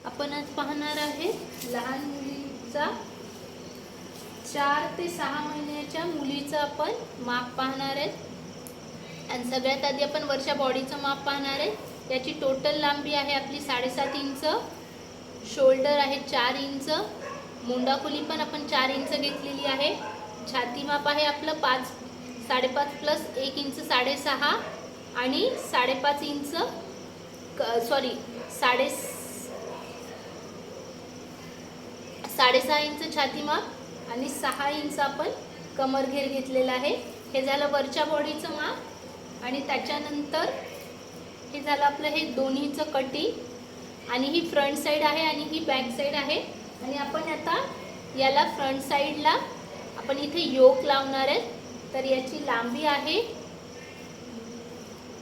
आपण आज पाहणार आहे लहान मुलीचा 4 ते 6 महिन्याच्या मुलीचा आपण माप पाहणार आहे। आणि सगळ्यात आधी आपण वरच्या बॉडीचं माप पाहणार आहे। याची टोटल लांबी आहे आपली 7.5 इंच, शोल्डर आहे 4 इंच, मुंडाखोली पण आपण 4 इंच घेतलेली आहे। छाती माप आहे आपलं 5.5 प्लस 1 इंच 6.5 आणि 5.5 इंच सॉरी 6.5 इंच छाती माप आणि 6 इंच आपण कमरघेर घेतलेला आहे। हे झालं वरच्या बॉडीचं माप। आणि त्याच्यानंतर हे झालं आपलं हे दोन्हीचं कटिंग। आणि ही फ्रंट साइड आहे आणि ही बॅक साइड आहे। आणि आपण आता याला फ्रंट साइडला आपण इथे योक लावणार आहे। तर याची लांबी आहे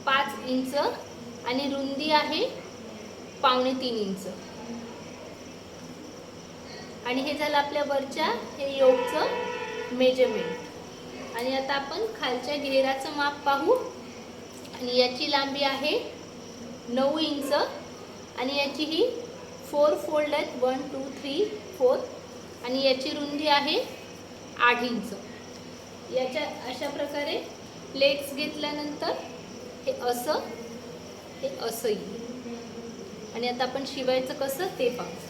5 इंच आणि रुंदी आहे 2.25 इंच। आणि हे झालं आपल्या वरच्या हे योकचं मेजरमेंट। आणि आता आपण खालच्या घेराचं माप पाहू। आणि याची लांबी आहे 9 इंच आणि याची ही 4 फोल्ड आहेत 1 2 3 4 आणि याची रुंदी आहे 8 इंच। याच्या अशा प्रकारे प्लेट्स घेतल्यानंतर हे असं येईल। आणि आता आपण शिवायचं कसं ते पाहू।